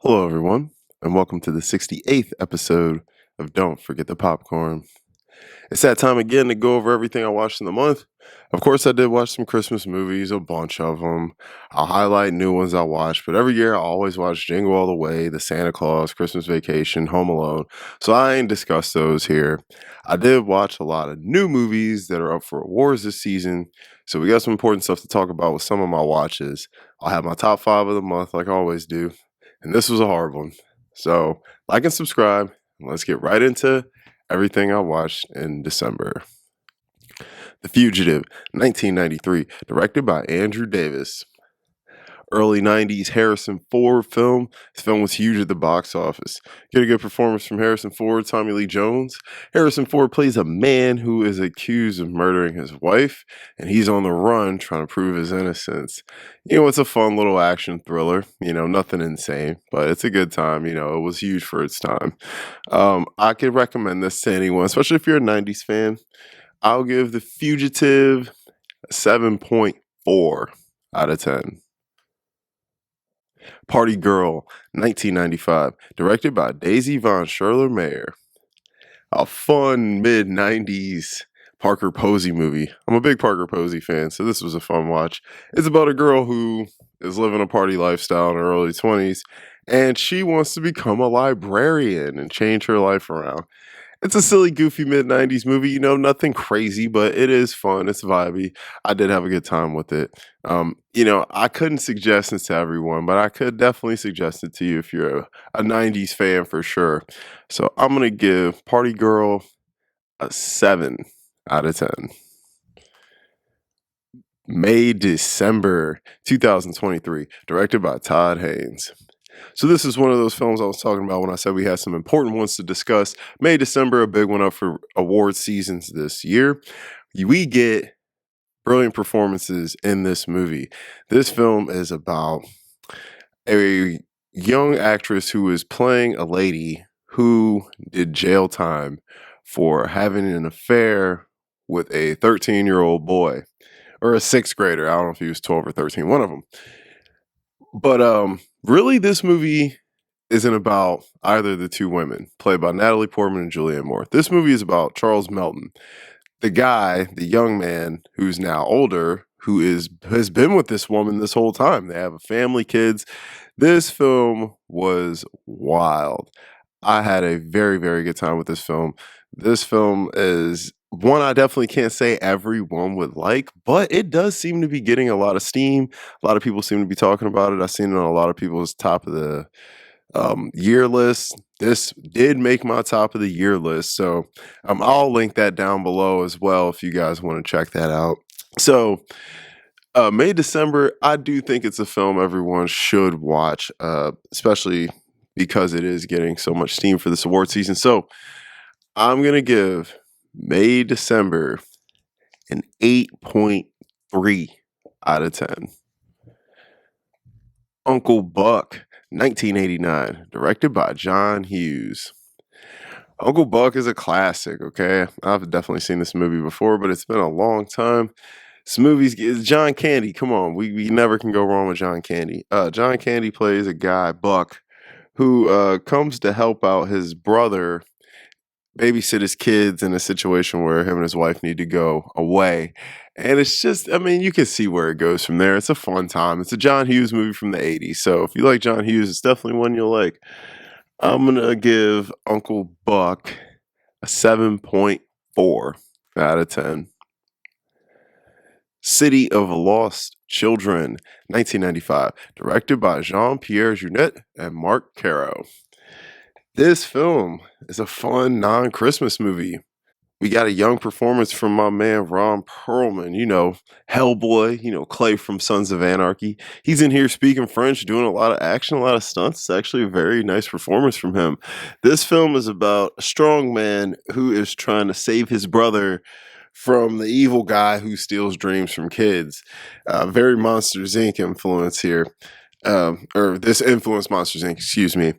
Hello, everyone, and welcome to the 68th episode of Don't Forget the Popcorn. It's that time again to go over everything I watched in the month. Of course, I did watch some Christmas movies, a bunch of them. I'll highlight new ones I watched, but every year I always watch Jingle All the Way, The Santa Claus, Christmas Vacation, Home Alone, so I ain't discussed those here. I did watch a lot of new movies that are up for awards this season, so we got some important stuff to talk about with some of my watches. I'll have my top 5 of the month like I always do, and this was a hard one. So, like and subscribe, and let's get right into everything I watched in December. The Fugitive, 1993, directed by Andrew Davis. Early 90s Harrison Ford film. This film was huge at the box office. Get a good performance from Harrison Ford, Tommy Lee Jones. Harrison Ford plays a man who is accused of murdering his wife, and he's on the run trying to prove his innocence. It's a fun little action thriller. Nothing insane, but it's a good time. It was huge for its time. I could recommend this to anyone, especially if you're a 90s fan. I'll give The Fugitive a 7.4 out of 10. Party Girl, 1995, directed by Daisy von Scherler-Meyer. A fun mid-90s Parker Posey movie. I'm a big Parker Posey fan, so this was a fun watch. It's about a girl who is living a party lifestyle in her early 20s, and she wants to become a librarian and change her life around. It's a silly, goofy mid-90s movie, nothing crazy, but it is fun. It's vibey. I did have a good time with it. I couldn't suggest it to everyone, but I could definitely suggest it to you if you're a 90s fan for sure. So I'm going to give Party Girl a 7 out of 10. May December 2023, directed by Todd Haynes. So this is one of those films I was talking about when I said we had some important ones to discuss. May, December, a big one up for award seasons this year. We get brilliant performances in this movie. This film is about a young actress who is playing a lady who did jail time for having an affair with a 13-year-old boy, or a 6th grader. I don't know if he was 12 or 13, one of them. But really, this movie isn't about either of the two women, played by Natalie Portman and Julianne Moore. This movie is about Charles Melton, the guy, the young man who's now older, who has been with this woman this whole time. They have a family, kids. This film was wild. I had a very, very good time with this film. This film is one I definitely can't say everyone would like, but it does seem to be getting a lot of steam. A lot of people seem to be talking about it. I've seen it on a lot of people's top of the year list. This did make my top of the year list, so I'll link that down below as well if you guys want to check that out. So May, December, I do think it's a film everyone should watch, especially because it is getting so much steam for this award season. So I'm gonna give May, December an 8.3 out of 10. Uncle Buck, 1989, directed by John Hughes. Uncle Buck is a classic, okay? I've definitely seen this movie before, but it's been a long time. This movie's John Candy. Come on, we never can go wrong with John Candy. John Candy plays a guy, Buck, who comes to help out his brother babysit his kids in a situation where him and his wife need to go away. And it's just, you can see where it goes from there. It's a fun time. It's a John Hughes movie from the 80s. So if you like John Hughes, it's definitely one you'll like. I'm going to give Uncle Buck a 7.4 out of 10. City of Lost Children, 1995, directed by Jean-Pierre Jeunet and Marc Caro. This film is a fun non-Christmas movie. We got a young performance from my man Ron Perlman, Hellboy, Clay from Sons of Anarchy. He's in here speaking French, doing a lot of action, a lot of stunts. It's actually a very nice performance from him. This film is about a strong man who is trying to save his brother from the evil guy who steals dreams from kids. Very Monsters, Inc. influence here. Or this influenced Monsters, Inc., excuse me.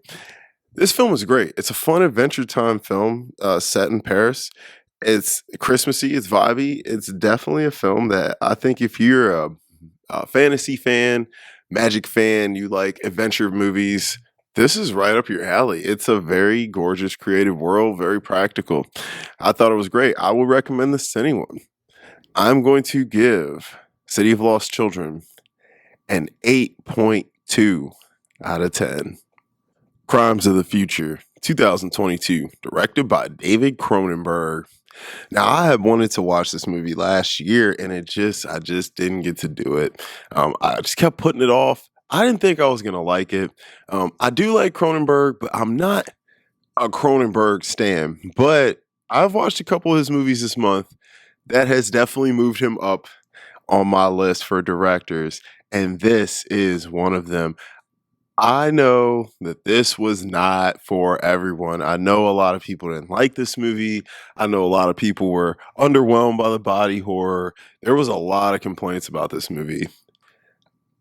This film is great. It's a fun adventure time film set in Paris. It's Christmassy. It's vibey. It's definitely a film that I think if you're a fantasy fan, magic fan, you like adventure movies, This is right up your alley. It's a very gorgeous, creative world, very practical. I thought it was great. I would recommend this to anyone. I'm going to give City of Lost Children an 8.2 out of 10. Crimes of the Future, 2022, directed by David Cronenberg. Now, I had wanted to watch this movie last year, and I just didn't get to do it. I just kept putting it off. I didn't think I was gonna like it. I do like Cronenberg, but I'm not a Cronenberg stan. But I've watched a couple of his movies this month that has definitely moved him up on my list for directors, and this is one of them. I know that this was not for everyone. I know a lot of people didn't like this movie. I know a lot of people were underwhelmed by the body horror. There was a lot of complaints about this movie.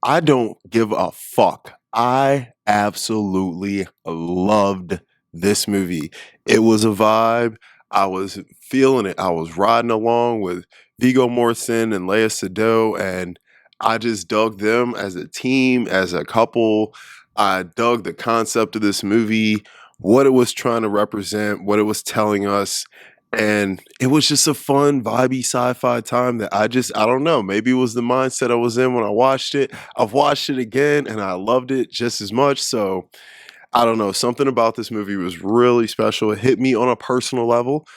I don't give a fuck. I absolutely loved this movie. It was a vibe. I was feeling it. I was riding along with Viggo Mortensen and Lea Seydoux, and I just dug them as a team, as a couple. I dug the concept of this movie, what it was trying to represent, what it was telling us. And it was just a fun, vibey sci-fi time that I don't know, maybe it was the mindset I was in when I watched it. I've watched it again and I loved it just as much. So I don't know, something about this movie was really special. It hit me on a personal level.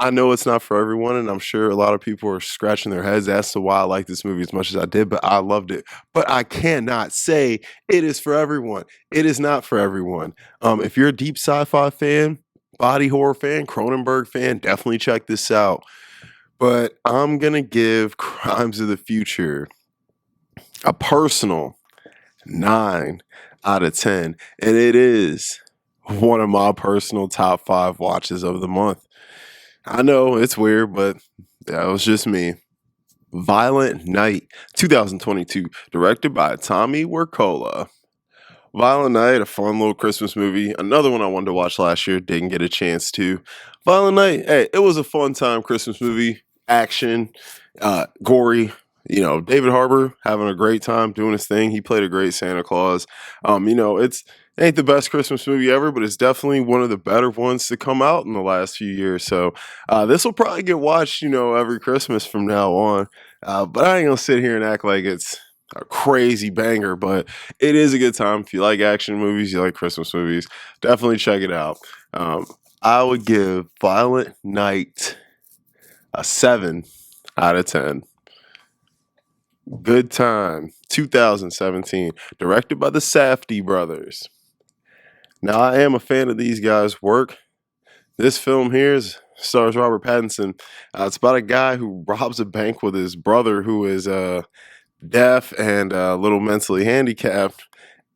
I know it's not for everyone, and I'm sure a lot of people are scratching their heads as to why I like this movie as much as I did, but I loved it. But I cannot say it is for everyone. It is not for everyone. If you're a deep sci-fi fan, body horror fan, Cronenberg fan, definitely check this out. But I'm gonna give Crimes of the Future a personal 9 out of 10, and it is one of my personal top 5 watches of the month. I know it's weird, but that was just me. Violent Night, 2022, directed by Tommy Wirkola. Violent Night, a fun little Christmas movie. Another one I wanted to watch last year, didn't get a chance to. Violent Night, hey, it was a fun time Christmas movie. Action, gory. David Harbour having a great time doing his thing. He played a great Santa Claus. It ain't the best Christmas movie ever, but it's definitely one of the better ones to come out in the last few years. So this will probably get watched, every Christmas from now on. But I ain't gonna sit here and act like it's a crazy banger, but it is a good time. If you like action movies, you like Christmas movies, definitely check it out. I would give Violent Night a 7 out of 10. Good Time, 2017, directed by the Safdie brothers. Now, I am a fan of these guys' work. This film here stars Robert Pattinson. It's about a guy who robs a bank with his brother, who is deaf and a little mentally handicapped.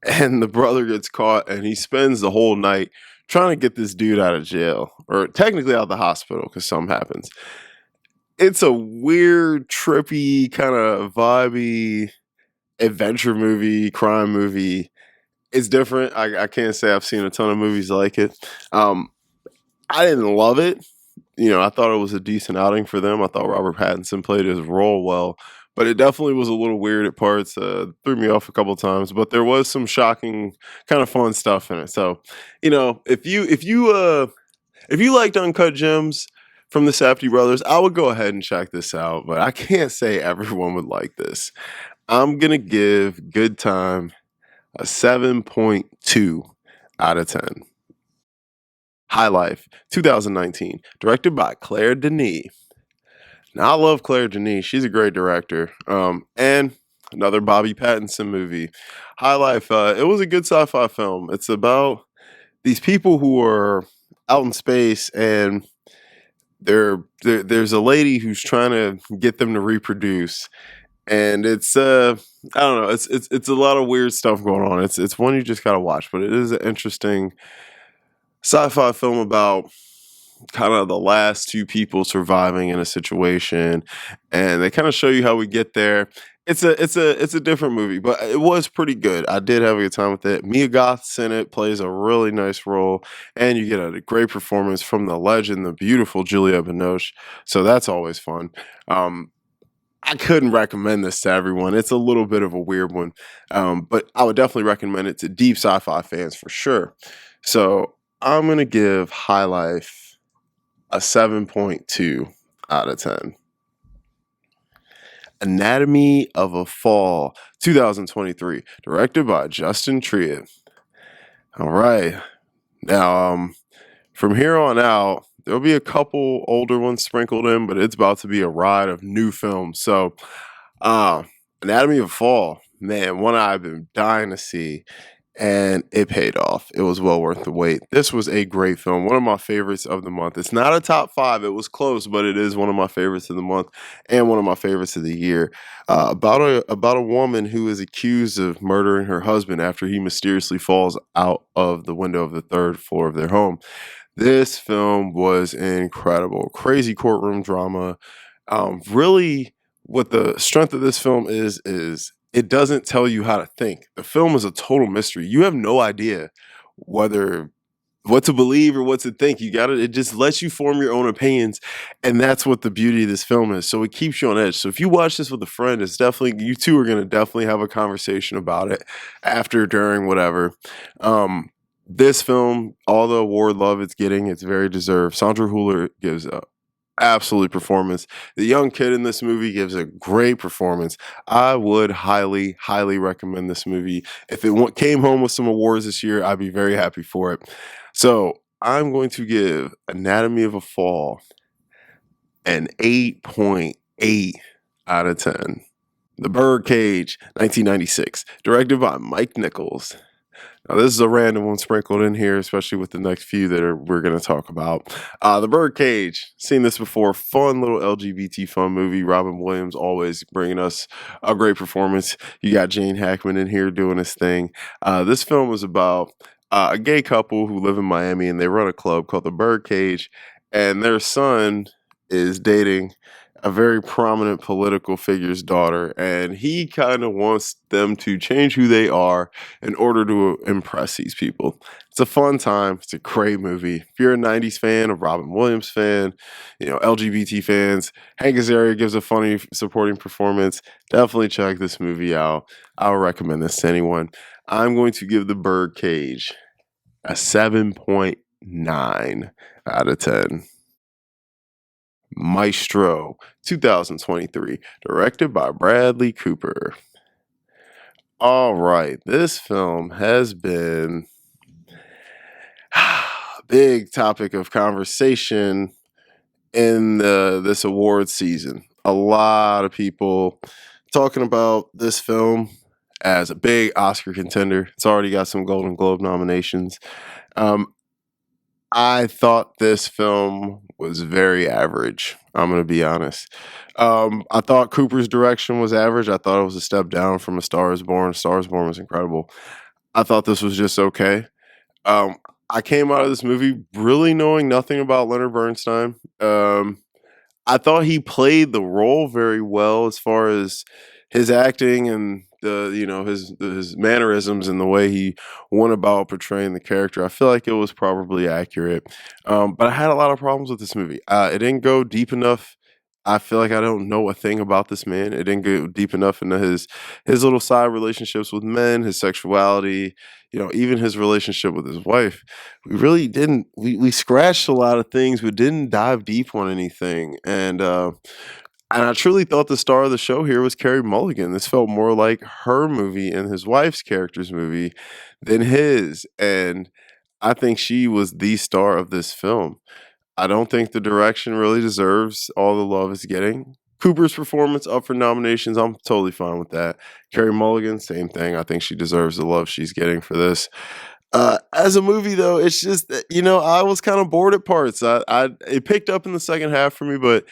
And the brother gets caught, and he spends the whole night trying to get this dude out of jail, or technically out of the hospital, because something happens. It's a weird, trippy, kind of vibey adventure movie, crime movie. It's different. I can't say I've seen a ton of movies like it. I didn't love it. I thought it was a decent outing for them. I thought Robert Pattinson played his role well, but it definitely was a little weird at parts. Threw me off a couple times, but there was some shocking, kind of fun stuff in it. So, if you liked Uncut Gems from the Safdie brothers, I would go ahead and check this out. But I can't say everyone would like this. I'm gonna give Good Time a 7.2 out of 10. High Life, 2019, directed by Claire Denis. Now, I love Claire Denis. She's a great director. And another Bobby Pattinson movie. High Life, it was a good sci-fi film. It's about these people who are out in space, and there's a lady who's trying to get them to reproduce. And it's I don't know, it's a lot of weird stuff going on. It's one you just gotta watch, but it is an interesting sci-fi film about kind of the last two people surviving in a situation, and they kind of show you how we get there. It's a different movie, but it was pretty good. I did have a good time with it. Mia Goth's in it, plays a really nice role, and you get a great performance from the legend, the beautiful Julia Binoche. So that's always fun. I couldn't recommend this to everyone. It's a little bit of a weird one, but I would definitely recommend it to deep sci-fi fans for sure. So I'm gonna give High Life a 7.2 out of 10. Anatomy of a Fall, 2023, directed by Justin Triet. All right, now from here on out, there'll be a couple older ones sprinkled in, but it's about to be a ride of new films. So, uh, Anatomy of a Fall, man, one I've been dying to see, and it paid off. It was well worth the wait. This was a great film, one of my favorites of the month. It's not a top five, it was close, but it is one of my favorites of the month and one of my favorites of the year. About a woman who is accused of murdering her husband after he mysteriously falls out of the window of the third floor of their home. This film was incredible. Crazy courtroom drama. Really, what the strength of this film is it doesn't tell you how to think. The film is a total mystery. You have no idea whether what to believe or what to think. You got it just lets you form your own opinions, and that's what the beauty of this film is. So it keeps you on edge. So if you watch this with a friend, it's definitely you two are gonna definitely have a conversation about it after, during, whatever. This film, all the award love it's getting, it's very deserved. Sandra Hüller gives a absolute performance. The young kid in this movie gives a great performance. I would highly, highly recommend this movie. If it came home with some awards this year, I'd be very happy for it. So I'm going to give Anatomy of a Fall an 8.8 out of 10. The Birdcage, 1996, directed by Mike Nichols. Now, this is a random one sprinkled in here, especially with the next few we're going to talk about. The Birdcage, seen this before. Fun little LGBT fun movie. Robin Williams always bringing us a great performance. You got Gene Hackman in here doing his thing. This film is about a gay couple who live in Miami, and they run a club called the Birdcage, and their son is dating a very prominent political figure's daughter, and he kind of wants them to change who they are in order to impress these people. It's a fun time. It's a great movie. If you're a 90s fan, a Robin Williams fan, LGBT fans, Hank Azaria gives a funny supporting performance. Definitely check this movie out. I'll recommend this to anyone. I'm going to give The Birdcage a 7.9 out of 10. Maestro, 2023, directed by Bradley Cooper. All right, this film has been a big topic of conversation in this awards season. A lot of people talking about this film as a big Oscar contender. It's already got some Golden Globe nominations. I thought this film was very average. I'm going to be honest. I thought Cooper's direction was average. I thought it was a step down from A Star is Born. A Star is Born was incredible. I thought this was just okay. Um, I came out of this movie really knowing nothing about Leonard Bernstein. I thought he played the role very well as far as his acting and his mannerisms and the way he went about portraying the character. I feel like it was probably accurate, but I had a lot of problems with this movie. It didn't go deep enough. I feel like I don't know a thing about this man. It didn't go deep enough into his little side relationships with men, his sexuality, even his relationship with his wife. We really didn't. We scratched a lot of things, but didn't dive deep on anything. And I truly thought the star of the show here was Carey Mulligan. This felt more like her movie and his wife's character's movie than his. And I think she was the star of this film. I don't think the direction really deserves all the love it's getting. Cooper's performance up for nominations, I'm totally fine with that. Carey Mulligan, same thing. I think she deserves the love she's getting for this. As a movie, though, it's just that, I was kind of bored at parts. It picked up in the second half for me, but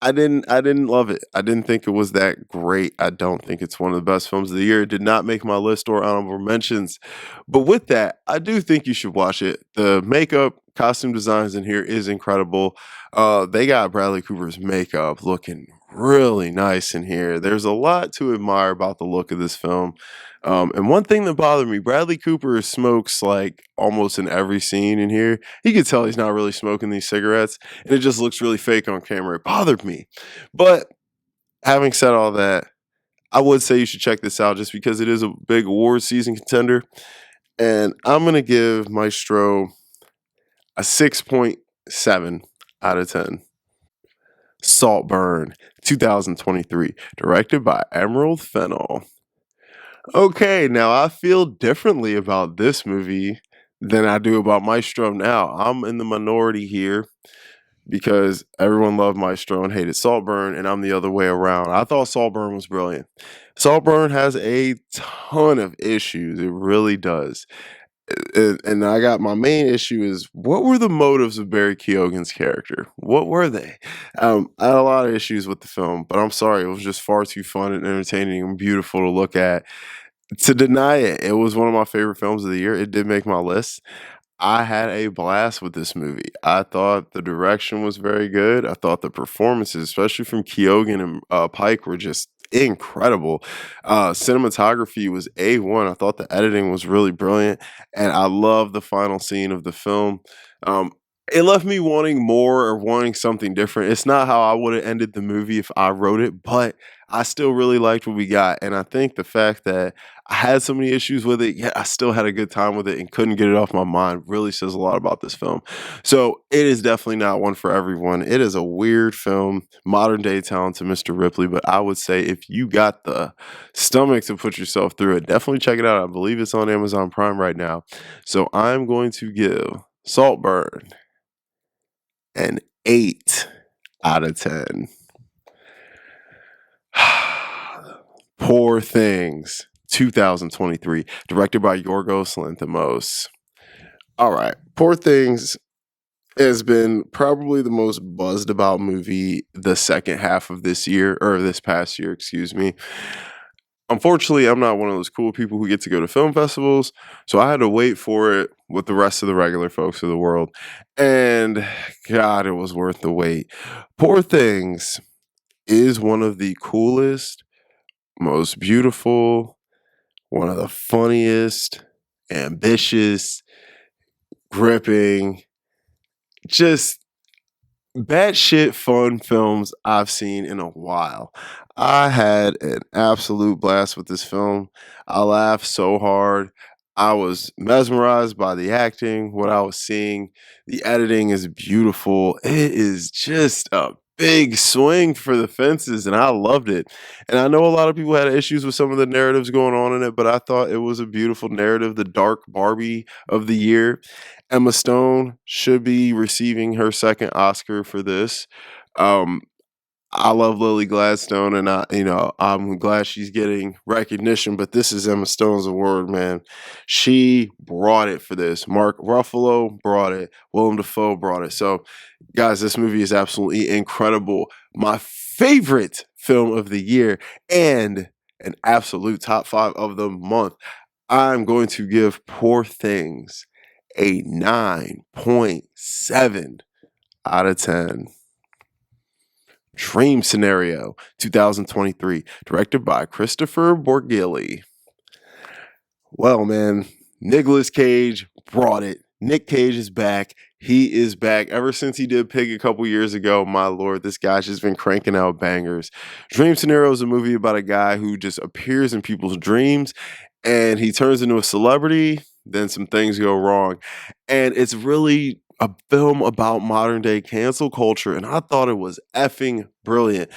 I didn't love it. I didn't think it was that great. I don't think it's one of the best films of the year. It did not make my list or honorable mentions. But with that, I do think you should watch it. The makeup, costume designs in here is incredible. They got Bradley Cooper's makeup looking really nice in here. There's a lot to admire about the look of this film. And one thing that bothered me, Bradley Cooper smokes like almost in every scene in here. You could tell he's not really smoking these cigarettes, and it just looks really fake on camera. It bothered me. But Having said all that, I would say you should check this out just because it is a big award season contender. And I'm going to give Maestro a 6.7 out of 10. Saltburn, 2023, directed by Emerald Fennell. Okay, now I feel differently about this movie than I do about Maestro now. I'm in the minority here because everyone loved Maestro and hated Saltburn, and I'm the other way around. I thought Saltburn was brilliant. Saltburn has a ton of issues. It really does. And I got my main issue is what were the motives of Barry Keoghan's character? What were they? I had a lot of issues with the film, but I'm sorry, it was just far too fun and entertaining and beautiful to look at. To deny it, it was one of my favorite films of the year. It did make my list. I had a blast with this movie. I thought the direction was very good. I thought the performances, especially from Keoghan and Pike, were just incredible. Cinematography was A1. I thought the editing was really brilliant, and I love the final scene of the film. Um, it left me wanting more or wanting something different. It's not how I would have ended the movie if I wrote it, but I still really liked what we got. And I think the fact that I had so many issues with it, yet I still had a good time with it and couldn't get it off my mind really says a lot about this film. So it is definitely not one for everyone. It is a weird film, modern day talent to Mr. Ripley, but I would say if you got the stomach to put yourself through it, definitely check it out. I believe it's on Amazon Prime right now. So I'm going to give Saltburn an 8 out of 10. Poor Things, 2023, directed by Yorgos Lanthimos. All right, Poor Things has been probably the most buzzed about movie the second half of this year, or this past year, excuse me. Unfortunately, I'm not one of those cool people who get to go to film festivals, so I had to wait for it with the rest of the regular folks of the world. And God, it was worth the wait. Poor Things is one of the coolest, most beautiful, one of the funniest, ambitious, gripping, just batshit fun films I've seen in a while. I had an absolute blast with this film. I laughed so hard. I was mesmerized by the acting, what I was seeing. The editing is beautiful. It is just a big swing for the fences, and I loved it. And I know a lot of people had issues with some of the narratives going on in it, but I thought it was a beautiful narrative. The dark Barbie of the year. Emma Stone should be receiving her second Oscar for this. Um, I love Lily Gladstone, and I'm glad she's getting recognition. But this is Emma Stone's award, man. She brought it for this. Mark Ruffalo brought it. Willem Dafoe brought it. So, guys, this movie is absolutely incredible. My favorite film of the year, and an absolute top 5 of the month. I'm going to give Poor Things a 9.7 out of 10. Dream Scenario, 2023, directed by Christopher Borgilli. Well, man, Nicolas Cage brought it. Nick Cage is back. He is back. Ever since he did Pig a couple years ago, my lord, this guy's just been cranking out bangers. Dream Scenario is a movie about a guy who just appears in people's dreams and he turns into a celebrity. Then some things go wrong. And it's really a film about modern day cancel culture. And I thought it was effing brilliant.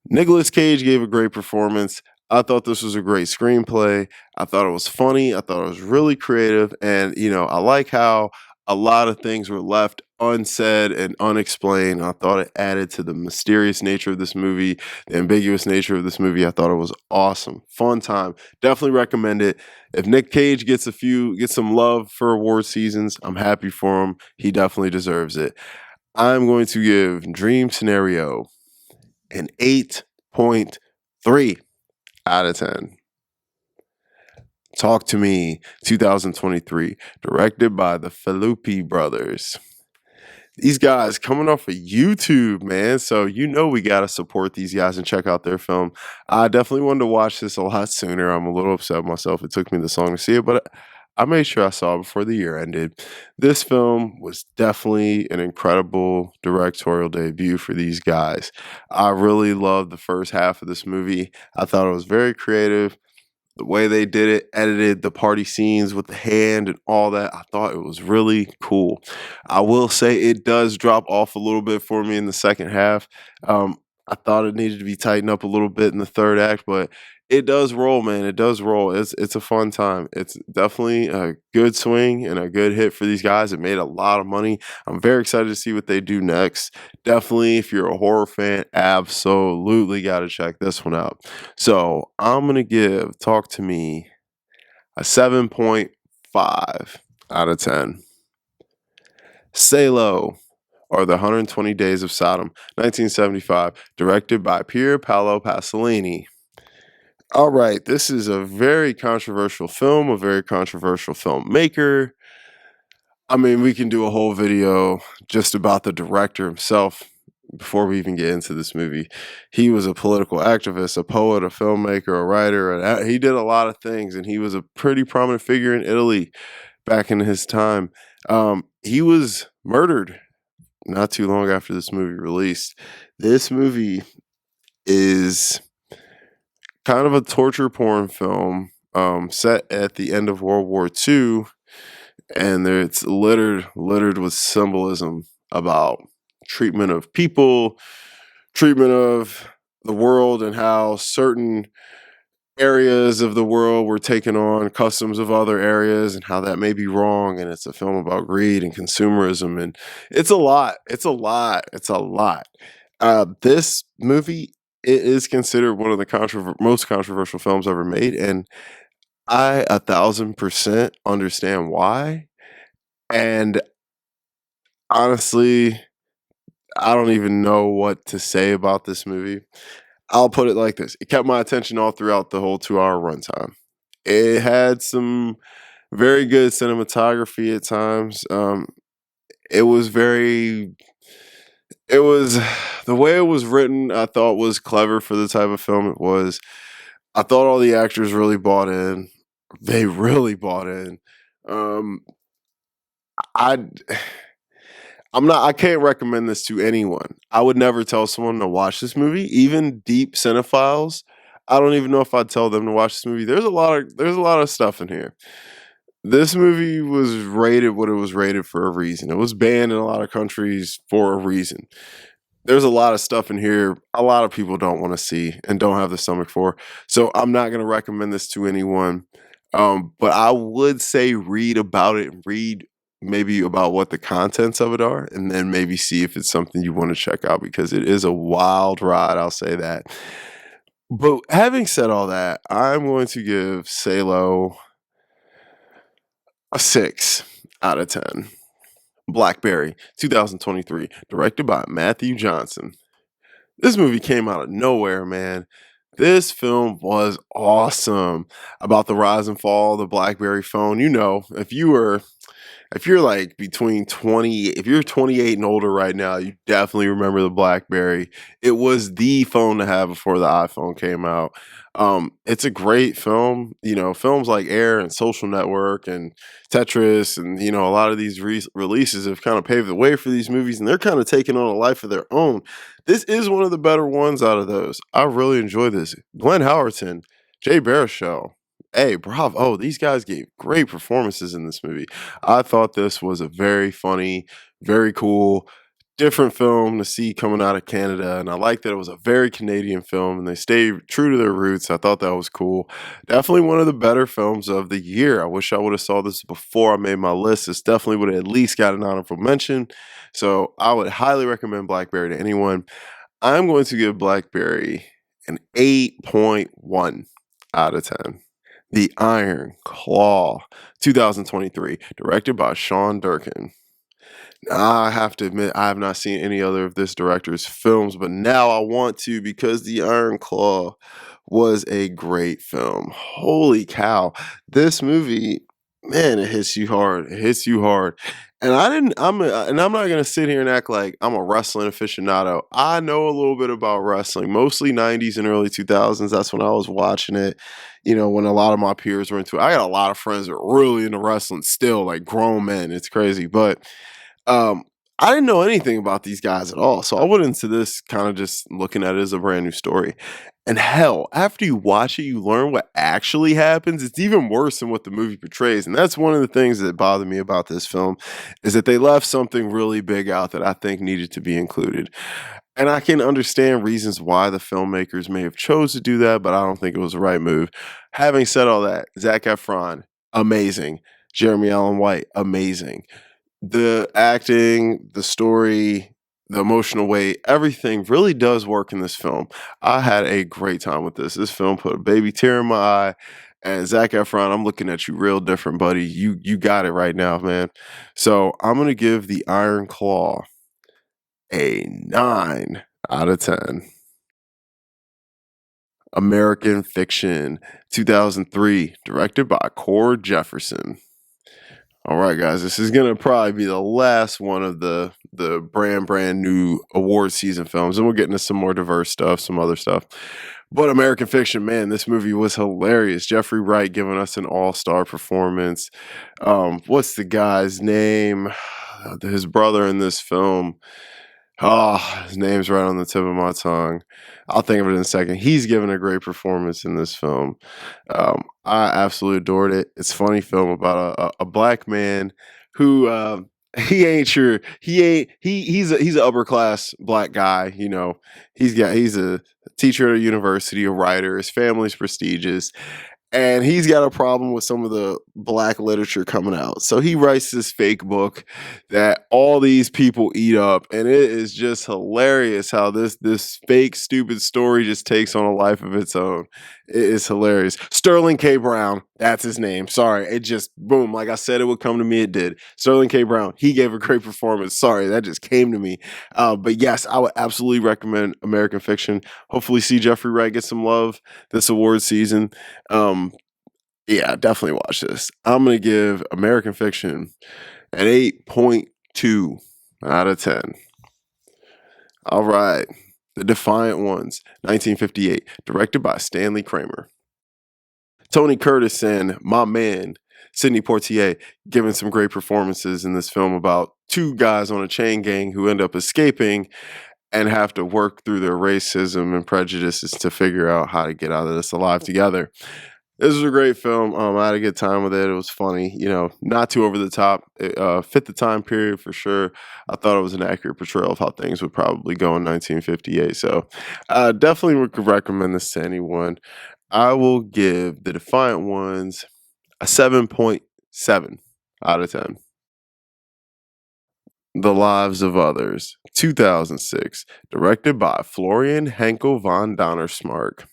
Nicolas Cage gave a great performance. I thought this was a great screenplay. I thought it was funny. I thought it was really creative. And, I like how a lot of things were left unsaid and unexplained. I thought it added to the mysterious nature of this movie, the ambiguous nature of this movie. I thought it was awesome. Fun time. Definitely recommend it. If Nick Cage gets some love for award seasons, I'm happy for him. He definitely deserves it. I'm going to give Dream Scenario an 8.3 out of 10. Talk to Me, 2023, directed by the Filippi brothers. These guys coming off of YouTube, man. So we got to support these guys and check out their film. I definitely wanted to watch this a lot sooner. I'm a little upset with myself. It took me this long to see it, but I made sure I saw it before the year ended. This film was definitely an incredible directorial debut for these guys. I really loved the first half of this movie. I thought it was very creative. The way they did it, edited the party scenes with the hand and all that, I thought it was really cool. I will say it does drop off a little bit for me in the second half. Um, I thought it needed to be tightened up a little bit in the third act, but it does roll, man. It does roll. It's a fun time. It's definitely a good swing and a good hit for these guys. It made a lot of money. I'm very excited to see what they do next. Definitely, if you're a horror fan, absolutely got to check this one out. So I'm gonna give Talk to Me a 7.5 out of 10. Say Low, or The 120 Days of Sodom, 1975, directed by Pier Paolo Pasolini. All right, this is a very controversial film, a very controversial filmmaker. I mean, we can do a whole video just about the director himself before we even get into this movie. He was a political activist, a poet, a filmmaker, a writer. He did a lot of things, and he was a pretty prominent figure in Italy back in his time. He was murdered not too long after this movie released. This movie is kind of a torture porn film set at the end of World War II, and it's littered with symbolism about treatment of people, treatment of the world, and how certain areas of the world were taking on customs of other areas and how that may be wrong. And it's a film about greed and consumerism, and it's a lot. It's a lot. It's a lot. This movie, it is considered one of the most controversial films ever made, and I 1,000% understand why. And honestly, I don't even know what to say about this movie. I'll put it like this: it kept my attention all throughout the whole 2 hour runtime. It had some very good cinematography at times. It was very, it was the way it was written, I thought was clever for the type of film it was. I thought all the actors really bought in. They really bought in. Um, I I can't recommend this to anyone. I would never tell someone to watch this movie, even deep cinephiles. I don't even know if I'd tell them to watch this movie. There's a lot of stuff in here. This movie was rated what it was rated for a reason. It was banned in a lot of countries for a reason. There's a lot of stuff in here a lot of people don't want to see and don't have the stomach for. So I'm not going to recommend this to anyone. But I would say read about it, read maybe about what the contents of it are, and then maybe see if it's something you want to check out because it is a wild ride. I'll say that. But having said all that, I'm going to give Salo a 6 out of 10. Blackberry, 2023, directed by Matthew Johnson. This movie came out of nowhere, man. This film was awesome about the rise and fall of the BlackBerry phone. You know, if you're like between 20, if you're 28 and older right now, you definitely remember the BlackBerry. It was the phone to have before the iPhone came out. It's a great film. You know, films like Air and Social Network and Tetris, and you know, a lot of these releases have kind of paved the way for these movies, and they're kind of taking on a life of their own. This is one of the better ones out of those. I really enjoy this. Glenn Howerton, Jay Baruchel. Hey, bravo. Oh, these guys gave great performances in this movie. I thought this was a very funny, very cool, different film to see coming out of Canada. And I like that it was a very Canadian film and they stayed true to their roots. I thought that was cool. Definitely one of the better films of the year. I wish I would have saw this before I made my list. This definitely would have at least got an honorable mention. So I would highly recommend Blackberry to anyone. I'm going to give Blackberry an 8.1 out of 10. The Iron Claw, 2023, directed by Sean Durkin. Now, I have to admit, I have not seen any other of this director's films, but now I want to because The Iron Claw was a great film. Holy cow. This movie Man, it hits you hard. It hits you hard. And I didn't and I'm not gonna sit here and act like I'm a wrestling aficionado. I know a little bit about wrestling, mostly 90s and early 2000s. That's when I was watching it, when a lot of my peers were into it. I got a lot of friends that are really into wrestling still, like grown men. It's crazy. But um, I didn't know anything about these guys at all. So I went into this kind of just looking at it as a brand new story. And hell, after you watch it, you learn what actually happens. It's even worse than what the movie portrays. And that's one of the things that bothered me about this film is that they left something really big out that I think needed to be included. And I can understand reasons why the filmmakers may have chose to do that, but I don't think it was the right move. Having said all that, Zac Efron, amazing. Jeremy Allen White, amazing. The acting, the story, the emotional weight, everything really does work in this film. I had a great time with this. This film put a baby tear in my eye. And Zac Efron, I'm looking at you real different, buddy. You got it right now, man. So I'm gonna give the Iron Claw a 9 out of 10. American Fiction, 2003, directed by Cord Jefferson. All right, guys, this is gonna probably be the last one of the brand new award season films, and we'll get into some more diverse stuff, some other stuff. But American Fiction, man, this movie was hilarious. Jeffrey Wright giving us an all-star performance. What's the guy's name? His brother in this film. Oh, his name's right on the tip of my tongue. I'll think of it in a second. He's given a great performance in this film. I absolutely adored it. It's a funny film about a black man who he ain't sure he ain't he's an upper class black guy. He's a teacher at a university, a writer. His family's prestigious, and he's got a problem with some of the black literature coming out. So he writes this fake book that all these people eat up, and it is just hilarious how this fake stupid story just takes on a life of its own. It is hilarious. Sterling K. Brown, that's his name. Sorry, it just boom, like I said, it would come to me. It did. Sterling K. Brown, he gave a great performance. Sorry, that just came to me. But yes, I would absolutely recommend American Fiction. Hopefully, see Jeffrey Wright get some love this award season. Yeah, definitely watch this. I'm gonna give American Fiction an 8.2 out of 10. All right. The Defiant Ones, 1958, directed by Stanley Kramer. Tony Curtis and my man, Sidney Poitier, giving some great performances in this film about two guys on a chain gang who end up escaping and have to work through their racism and prejudices to figure out how to get out of this alive together. This was a great film. I had a good time with it. It was funny, not too over the top. It fit the time period for sure. I thought it was an accurate portrayal of how things would probably go in 1958. So definitely would recommend this to anyone. I will give The Defiant Ones a 7.7 out of 10. The Lives of Others, 2006, directed by Florian Henkel von Donnersmarck.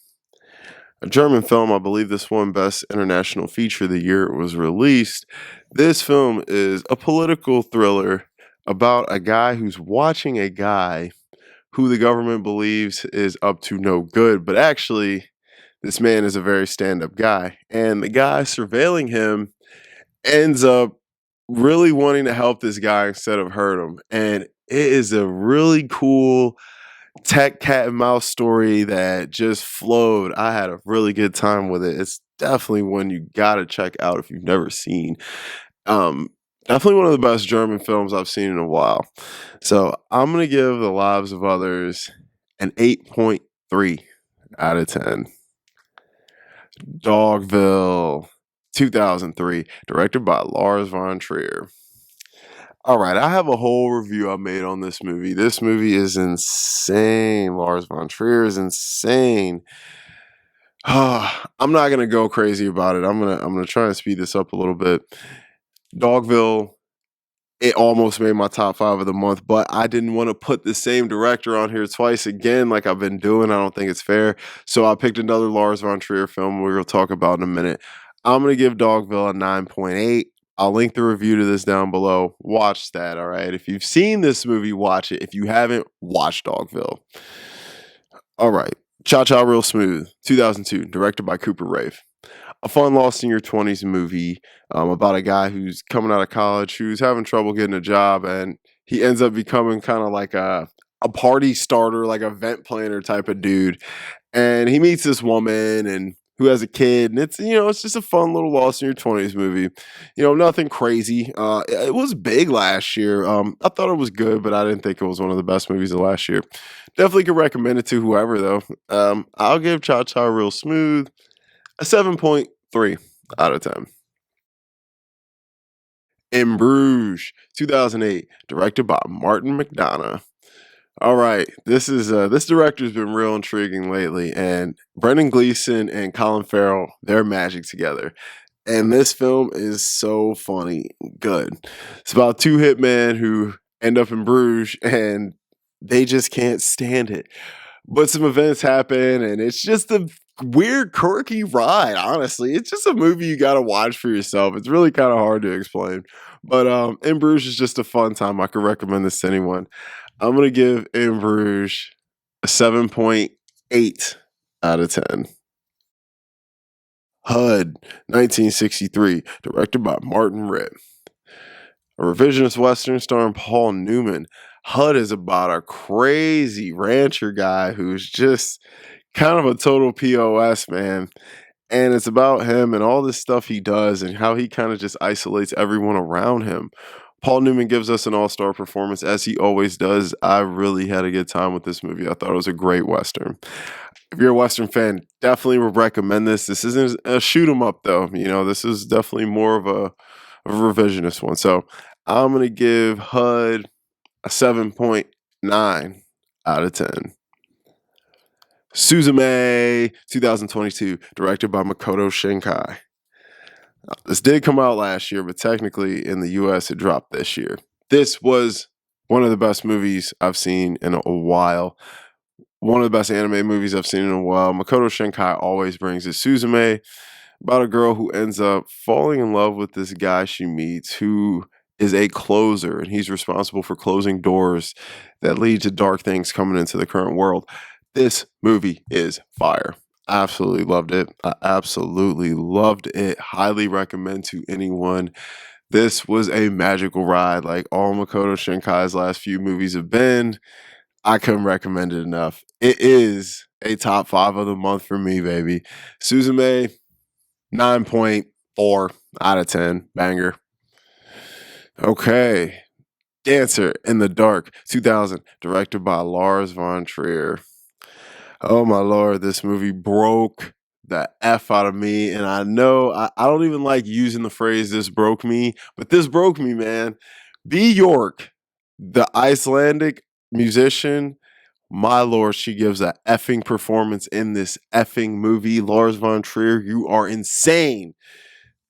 A German film. I believe this won Best International Feature the year it was released. This film is a political thriller about a guy who's watching a guy who the government believes is up to no good, but actually, this man is a very stand up guy. And the guy surveilling him ends up really wanting to help this guy instead of hurt him. And it is a really cool tech cat and mouse story that just flowed. I had a really good time with it. It's definitely one you gotta check out if you've never seen. Um, Definitely one of the best German films I've seen in a while. So I'm gonna give The Lives of Others an 8.3 out of 10. Dogville, 2003, directed by Lars von Trier. All right, I have a whole review I made on this movie. This movie is insane. Lars von Trier is insane. I'm not gonna go crazy about it. I'm gonna try and speed this up a little bit. Dogville, it almost made my top 5 of the month, but I didn't want to put the same director on here twice again like I've been doing. I don't think it's fair. So I picked another Lars von Trier film we're gonna talk about in a minute. I'm gonna give Dogville a 9.8. I'll link the review to this down below. Watch that, all right? If you've seen this movie, watch it. If you haven't, watch Dogville. All right. Cha Cha Real Smooth, 2002, directed by Cooper Rave. a fun Lost in Your 20s movie about a guy who's coming out of college, who's having trouble getting a job, and he ends up becoming kind of like a party starter, like a event planner type of dude. And he meets this woman and who has a kid, and it's just a fun little Lost in Your 20s movie. Nothing crazy. It was big last year. I thought it was good, but I didn't think it was one of the best movies of last year. Definitely could recommend it to whoever though. I'll give Cha Cha Real Smooth a 7.3 out of 10. In Bruges, 2008, directed by Martin McDonagh. All right, this director's been real intriguing lately, and Brendan Gleeson and Colin Farrell, they're magic together. And this film is so funny, good. It's about two hitmen who end up in Bruges, and they just can't stand it. But some events happen, and it's just a weird, quirky ride. Honestly, it's just a movie you got to watch for yourself. It's really kind of hard to explain, but In Bruges is just a fun time. I could recommend this to anyone. I'm gonna give In Bruges a 7.8 out of 10. HUD, 1963, directed by Martin Ritt. A revisionist Western starring Paul Newman. HUD is about a crazy rancher guy who's just kind of a total POS, man. And it's about him and all this stuff he does and how he kind of just isolates everyone around him. Paul Newman gives us an all-star performance as he always does. I really had a good time with this movie. I thought it was a great Western. If you're a Western fan, definitely would recommend this. This isn't a shoot 'em up though. This is definitely more of a revisionist one. So I'm gonna give HUD a 7.9 out of 10. Suzume, 2022, directed by Makoto Shinkai. This did come out last year, but technically in the US it dropped this year. This was one of the best movies I've seen in a while. One of the best anime movies I've seen in a while. Makoto Shinkai always brings it. Suzume, about a girl who ends up falling in love with this guy she meets who is a closer, and he's responsible for closing doors that lead to dark things coming into the current world. This movie is fire. Absolutely loved it. I absolutely loved it. Highly recommend to anyone. This was a magical ride, like all Makoto Shinkai's last few movies have been. I couldn't recommend it enough. It is a top 5 of the month for me, baby. Suzume, 9.4 out of 10. Banger. Okay. Dancer in the Dark, 2000, directed by Lars von Trier. Oh my lord, this movie broke the F out of me. And I know I don't even like using the phrase this broke me, but this broke me, man. B. York, the Icelandic musician, my lord, she gives a effing performance in this effing movie. Lars von Trier, you are insane.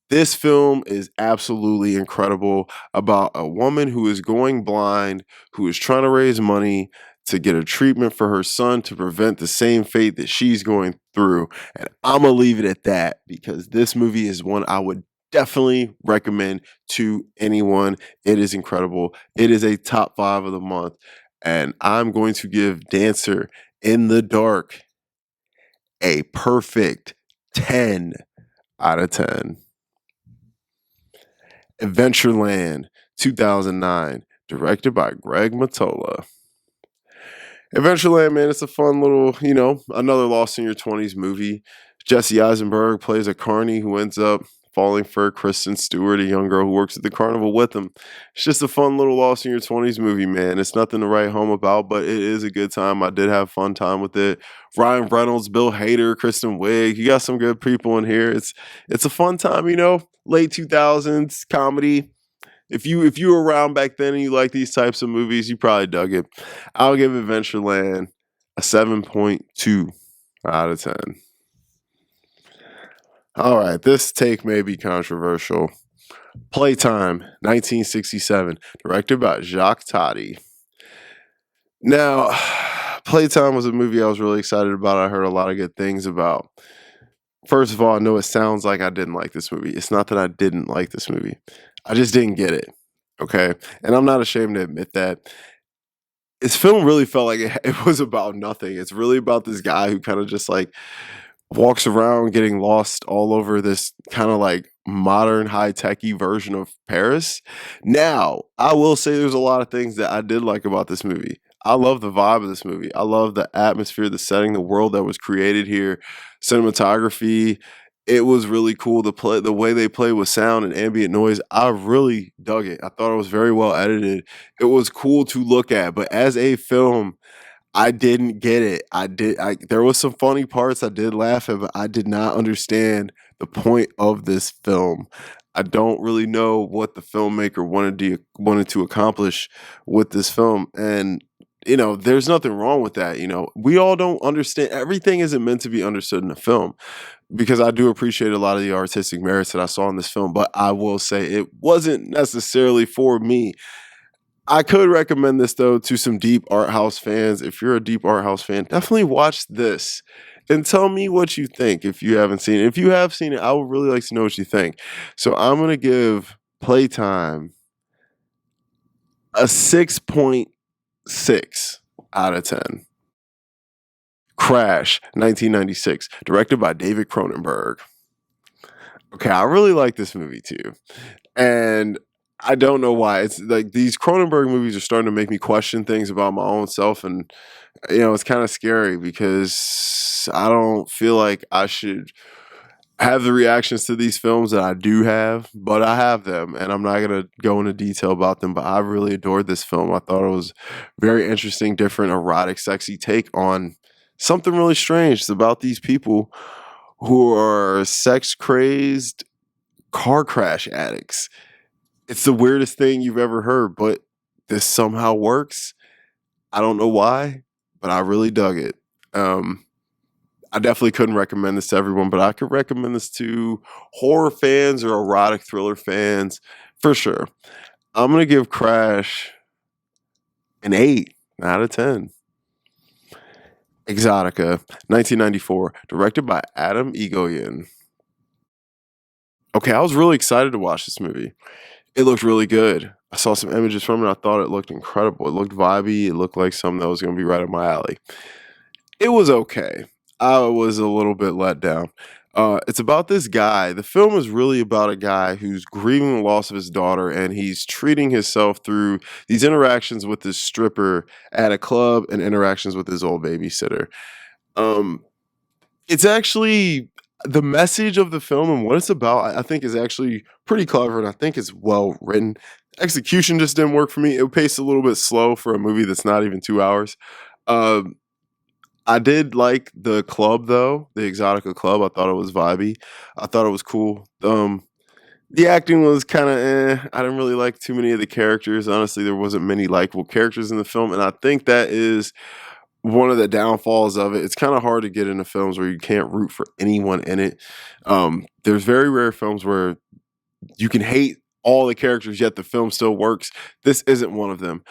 This film is absolutely incredible about a woman who is going blind, who is trying to raise money to get a treatment for her son to prevent the same fate that she's going through. And I'm going to leave it at that because this movie is one I would definitely recommend to anyone. It is incredible. It is a top 5 of the month. And I'm going to give Dancer in the Dark a perfect 10 out of 10. Adventureland, 2009, directed by Greg Mottola. Adventureland, man, it's a fun little, another Lost in Your 20s movie. Jesse Eisenberg plays a carny who ends up falling for Kristen Stewart, a young girl who works at the carnival with him. It's just a fun little Lost in Your 20s movie, man. It's nothing to write home about, but it is a good time. I did have fun time with it. Ryan Reynolds, Bill Hader, Kristen Wiig. You got some good people in here. It's a fun time, late 2000s comedy. If you were around back then and you like these types of movies, you probably dug it. I'll give Adventureland a 7.2 out of 10. All right, this take may be controversial. Playtime, 1967, directed by Jacques Tati. Now, Playtime was a movie I was really excited about. I heard a lot of good things about. First of all, I know it sounds like I didn't like this movie. It's not that I didn't like this movie. I just didn't get it. Okay. And I'm not ashamed to admit that. This film really felt like it was about nothing. It's really about this guy who kind of just like walks around getting lost all over this kind of like modern high-techy version of Paris. Now, I will say there's a lot of things that I did like about this movie. I love the vibe of this movie. I love the atmosphere, the setting, the world that was created here, cinematography. It was really cool. The way they play with sound and ambient noise. I really dug it. I thought it was very well edited. It was cool to look at, but as a film, I didn't get it. I there was some funny parts I did laugh at, but I did not understand the point of this film. I don't really know what the filmmaker wanted to accomplish with this film, and, there's nothing wrong with that, We all don't understand everything isn't meant to be understood in a film, because I do appreciate a lot of the artistic merits that I saw in this film, but I will say it wasn't necessarily for me. I could recommend this though to some deep art house fans. If you're a deep art house fan, definitely watch this and tell me what you think if you haven't seen it. If you have seen it, I would really like to know what you think. So I'm gonna give Playtime a 6.6 out of 10. Crash, 1996, directed by David Cronenberg. Okay, I really like this movie too. And I don't know why. It's like these Cronenberg movies are starting to make me question things about my own self. And, it's kind of scary because I don't feel like I should have the reactions to these films that I do have, but I have them. And I'm not going to go into detail about them, but I really adored this film. I thought it was very interesting, different, erotic, sexy take on something really strange. It's about these people who are sex crazed car crash addicts. It's the weirdest thing you've ever heard, but this somehow works. I don't know why, but I really dug it. I definitely couldn't recommend this to everyone, but I could recommend this to horror fans or erotic thriller fans for sure. I'm gonna give Crash an 8 out of 10. Exotica, 1994, directed by Adam Egoyan. Okay, I was really excited to watch this movie. It looked really good. I saw some images from it. I thought it looked incredible. It looked vibey. It looked like something that was going to be right up my alley. It was okay. I was a little bit let down. It's about this guy. The film is really about a guy who's grieving the loss of his daughter, and he's treating himself through these interactions with this stripper at a club and interactions with his old babysitter. Um, it's actually the message of the film and what it's about, I think is actually pretty clever, and I think it's well written. Execution just didn't work for me. It paced a little bit slow for a movie that's not even 2 hours. Um, I did like the club though, the Exotica club. I thought it was vibey. I thought it was cool. The acting was kind of I didn't really like too many of the characters. Honestly, there wasn't many likable characters in the film, and I think that is one of the downfalls of it. It's kind of hard to get into films where you can't root for anyone in it. There's very rare films where you can hate all the characters, yet the film still works. This isn't one of them.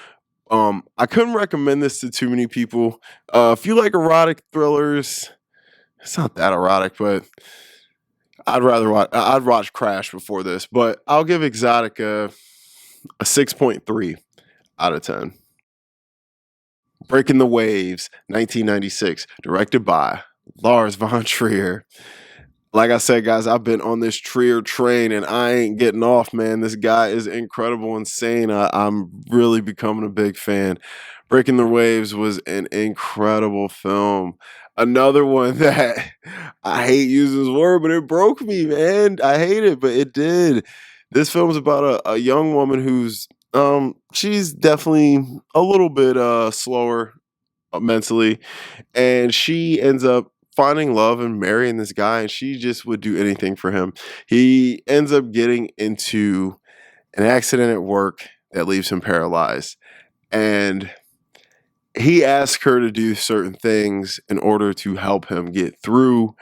I couldn't recommend this to too many people. If you like erotic thrillers, it's not that erotic, but I'd watch Crash before this. But I'll give Exotica a 6.3 out of 10. Breaking the Waves, 1996, directed by Lars von Trier. Like I said, guys, I've been on this Trier train and I ain't getting off, man. This guy is incredible, insane. I'm really becoming a big fan. Breaking the Waves was an incredible film. Another one that I hate using this word, but it broke me, man. I hate it, but it did. This film is about a young woman who's she's definitely a little bit slower mentally, and she ends up finding love and marrying this guy, and she just would do anything for him. He ends up getting into an accident at work that leaves him paralyzed, and he asks her to do certain things in order to help him get through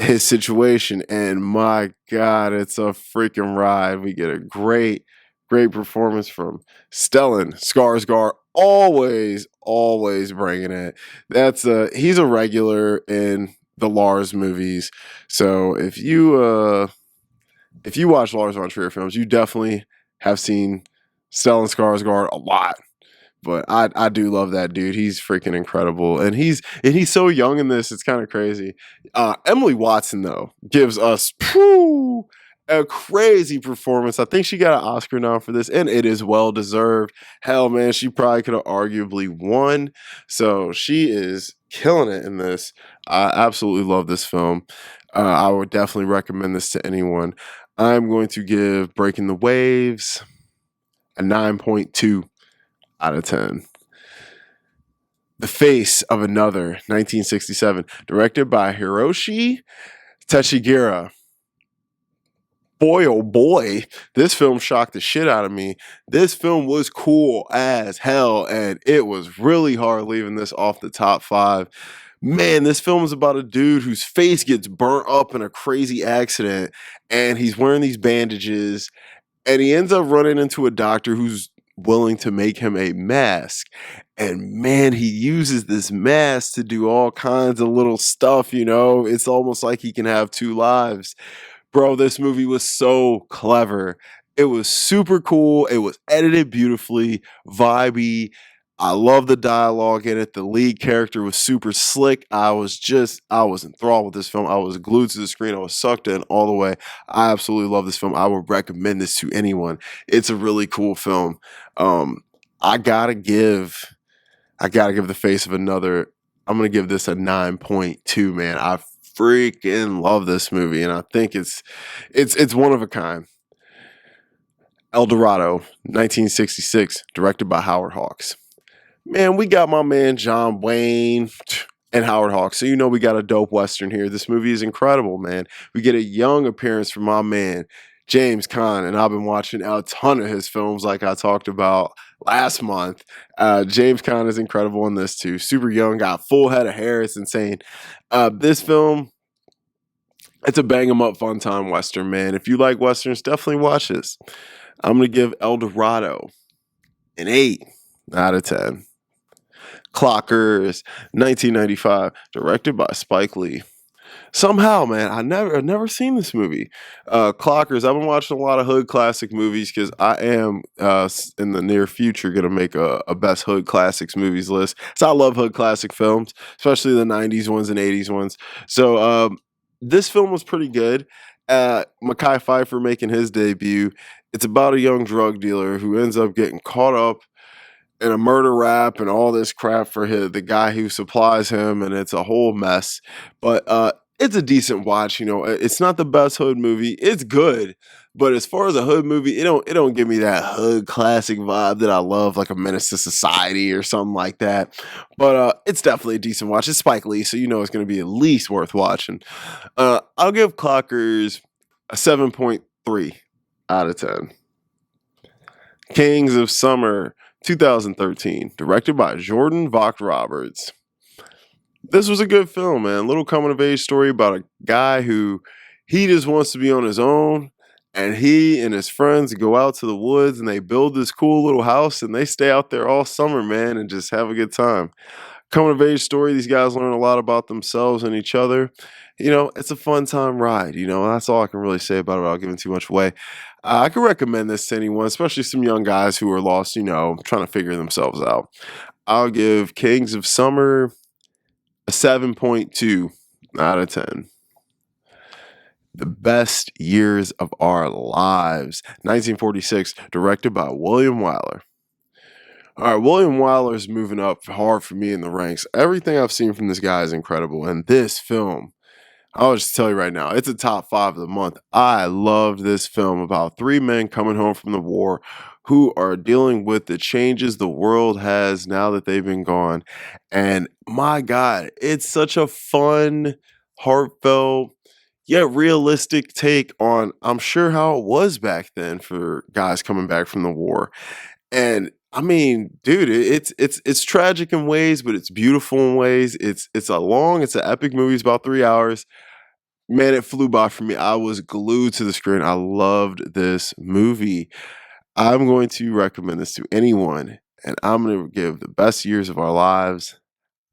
his situation. And my God, it's a freaking ride. We get a great performance from Stellan Skarsgård. Always bringing it. He's a regular in the Lars movies. So if you watch Lars von Trier films, you definitely have seen Stellan Skarsgård a lot. But I do love that dude. He's freaking incredible, and he's so young in this. It's kind of crazy. Emily Watson though gives us a crazy performance. I think she got an Oscar now for this, and it is well deserved. Hell, man, she probably could have arguably won. So she is killing it in this. I absolutely love this film. I would definitely recommend this to anyone. I'm going to give Breaking the Waves a 9.2 out of 10. The Face of Another, 1967, directed by Hiroshi Tetsugura. Boy, oh boy, this film shocked the shit out of me. This film was cool as hell, and it was really hard leaving this off the top 5. Man, this film is about a dude whose face gets burnt up in a crazy accident, and he's wearing these bandages, and he ends up running into a doctor who's willing to make him a mask. And man, he uses this mask to do all kinds of little stuff, you know? It's almost like he can have two lives. Bro, this movie was so clever. It was super cool. It was edited beautifully, vibey. I love the dialogue in it. The lead character was super slick. I was enthralled with this film. I was glued to the screen. I was sucked in all the way. I absolutely love this film. I would recommend this to anyone. It's a really cool film. I gotta give The Face of Another. I'm gonna give this a 9.2, man. I freaking love this movie, and I think it's one of a kind. El Dorado, 1966, directed by Howard Hawks. Man, we got my man John Wayne and Howard Hawks, so you know we got a dope Western here. This movie is incredible, man. We get a young appearance from my man, James Caan, and I've been watching a ton of his films like I talked about last month. James Caan is incredible in this too. Super young, got full head of hair. It's insane. This film, it's a bang 'em up fun time Western, man. If you like Westerns, definitely watch this. I'm going to give El Dorado an 8 out of 10. Clockers, 1995, directed by Spike Lee. Somehow, man, I've never seen this movie. Clockers, I've been watching a lot of hood classic movies because I am in the near future gonna make a best hood classics movies list. So I love hood classic films, especially the '90s ones and '80s ones. So this film was pretty good. Mekhi Phifer making his debut. It's about a young drug dealer who ends up getting caught up in a murder rap and all this crap for the guy who supplies him, and it's a whole mess. But it's a decent watch. You know, it's not the best hood movie. It's good, but as far as a hood movie, it don't give me that hood classic vibe that I love, like a Menace to Society or something like that. But it's definitely a decent watch. It's Spike Lee, so you know it's going to be at least worth watching. I'll give Clockers a 7.3 out of 10. Kings of Summer, 2013, directed by Jordan Vogt Roberts. This was a good film, man. Little coming of age story about a guy who he just wants to be on his own, and he and his friends go out to the woods and they build this cool little house and they stay out there all summer, man, and just have a good time. Coming of age story, these guys learn a lot about themselves and each other. You know, it's a fun time ride. You know, that's all I can really say about it without giving too much away. I could recommend this to anyone, especially some young guys who are lost, you know, trying to figure themselves out. I'll give Kings of Summer a 7.2 out of 10. The Best Years of Our Lives, 1946, directed by William Wyler. All right, William Wyler's moving up hard for me in the ranks. Everything I've seen from this guy is incredible, and this film, I'll just tell you right now, it's a top 5 of the month. I loved this film about 3 men coming home from the war who are dealing with the changes the world has now that they've been gone. And my God, it's such a fun, heartfelt, yet realistic take on, I'm sure, how it was back then for guys coming back from the war. And I mean, dude, it's tragic in ways, but it's beautiful in ways. It's an epic movie. It's about 3 hours. Man, it flew by for me. I was glued to the screen. I loved this movie. I'm going to recommend this to anyone, and I'm going to give The Best Years of Our Lives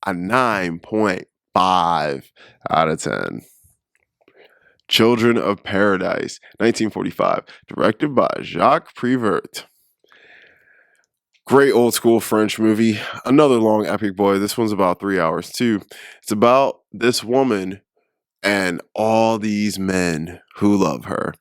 a 9.5 out of 10. Children of Paradise, 1945, directed by Jacques Prévert. Great old school French movie. Another long epic boy. This one's about 3 hours too. It's about this woman and all these men who love her.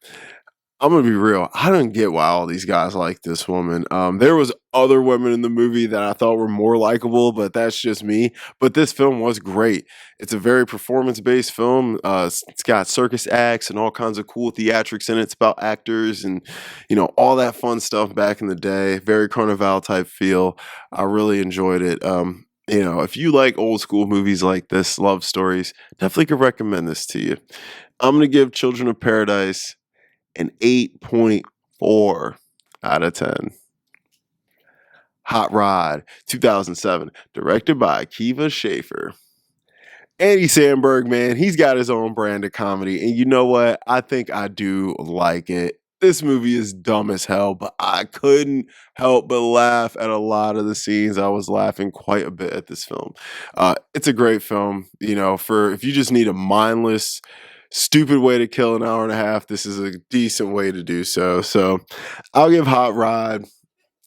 I'm gonna be real. I don't get why all these guys like this woman. There was other women in the movie that I thought were more likable, but that's just me. But this film was great. It's a very performance-based film. It's got circus acts and all kinds of cool theatrics in it. It's about actors and all that fun stuff back in the day. Very Carnival type feel. I really enjoyed it. If you like old school movies like this, love stories, definitely could recommend this to you. I'm gonna give Children of Paradise an 8.4 out of 10. Hot Rod, 2007, directed by Kiva Schaffer. Andy Samberg, man, he's got his own brand of comedy. And you know what? I think I do like it. This movie is dumb as hell, but I couldn't help but laugh at a lot of the scenes. I was laughing quite a bit at this film. It's a great film, for if you just need a mindless, stupid way to kill an hour and a half, this is a decent way to do so. So I'll give Hot Rod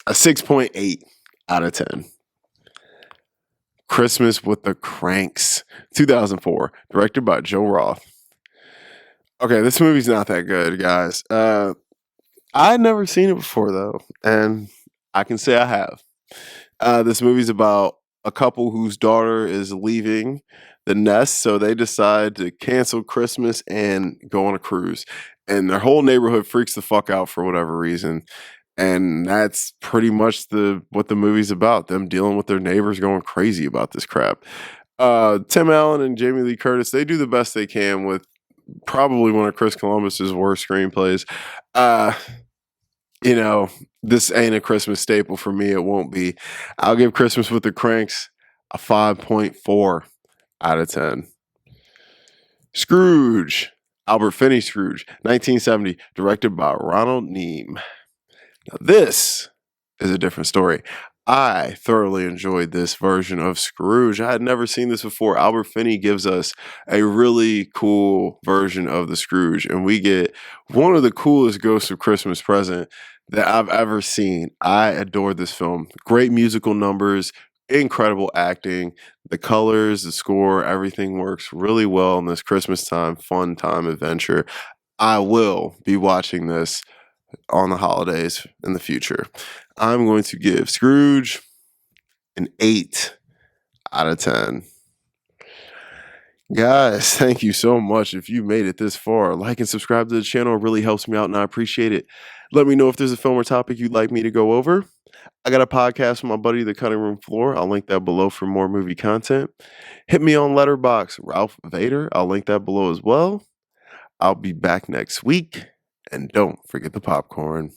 a 6.8 out of 10. Christmas with the Cranks, 2004, directed by Joe Roth. Okay, this movie's not that good, guys. I'd never seen it before, though, and I can say I have. This movie's about a couple whose daughter is leaving the nest, so they decide to cancel Christmas and go on a cruise. And their whole neighborhood freaks the fuck out for whatever reason. And that's pretty much what the movie's about, them dealing with their neighbors going crazy about this crap. Tim Allen and Jamie Lee Curtis, they do the best they can with probably one of Chris Columbus's worst screenplays. This ain't a Christmas staple for me. It won't be. I'll give Christmas with the Cranks a 5.4 out of 10. Scrooge, Albert Finney Scrooge, 1970, directed by Ronald Neame. Now, this is a different story. I thoroughly enjoyed this version of Scrooge. I had never seen this before. Albert Finney gives us a really cool version of the Scrooge, and we get one of the coolest Ghosts of Christmas Present that I've ever seen. I adored this film. Great musical numbers, incredible acting, the colors, the score, everything works really well in this Christmas time, fun time adventure. I will be watching this on the holidays in the future. I'm going to give Scrooge an 8 out of 10. Guys, thank you so much. If you made it this far, like and subscribe to the channel. It really helps me out and I appreciate it. Let me know if there's a film or topic you'd like me to go over. I got a podcast with my buddy, The Cutting Room Floor. I'll link that below for more movie content. Hit me on Letterboxd, Ralph Vader. I'll link that below as well. I'll be back next week. And don't forget the popcorn.